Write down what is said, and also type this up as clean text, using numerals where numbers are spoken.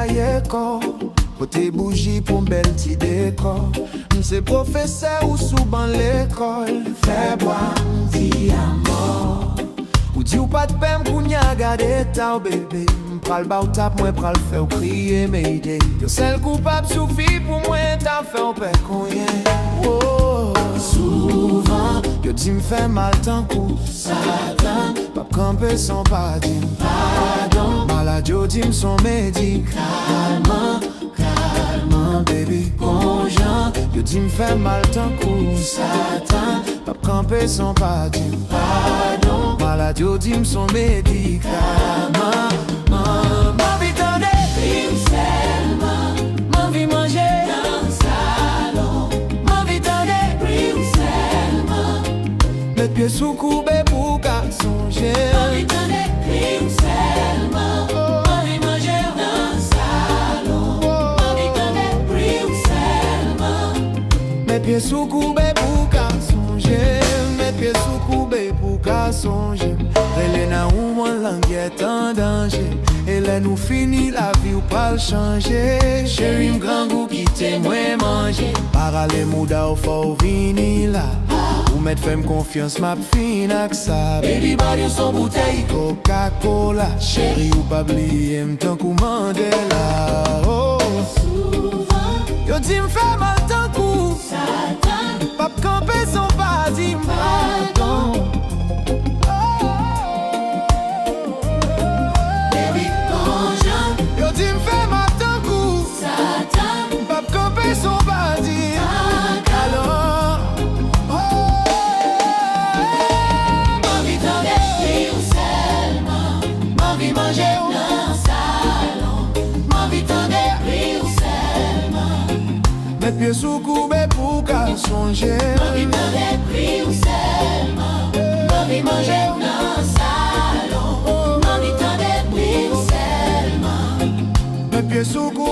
travailler corps. Pote bougie pour bel petit décor. M'se professeur ou souvent l'école. Fais boire, dit à mort. Ou di ou pas de peine pour n'y a gardé ta bébé. M'pral ba ou tap, moi pral faire crier m'aider. Yo seul coupable suffit pour moi t'as fait un père combien. Oh, souvent, yo di m'fait mal tant coup. Satan, pas camper sans pas dire pardon. Malade yo di m'son médicament. Calmement, baby, bon genre. Yo di m'fait mal tant coup. Satan, pas camper sans pas dire pardon. Malade yo di m'son médicament. M'envie tendre, rime seulement. M'envie manger dans le salon. M'envie tendre, rime seulement. Mettre pieds sous coubé pour qu'à songer. M'envie tendre, rime seulement. M'envie manger dans le salon. M'envie tendre, rime seulement. Mettre pieds sous coubé pour qu'à songer. Mettre pieds sous coubé pour qu'à songer. Relena ou mon langue est en danger. Et là nous fini la vie ou pas le changer. Chérie m'grand goût qui t'aimerait manger. Parallèle mouda ou faut venir là. Ou mettre femme confiance ma fine avec ça. Baby body son bouteille Coca-Cola. Chérie ou pas oublier m'tant qu'ou Mandela. Oh, souvent yo di m'fait mal tant coup. Satan, pas camper son pas dit pardon. Son body, alors, m'envie tendre, rire seulement. M'envie manger dans le salon. M'envie tendre, rire seulement. Mettre pieds sous coubé pour qu'à songer. M'envie tendre, rire seulement. M'envie manger dans le salon. M'envie tendre, rire seulement. Mettre pieds sous coubé.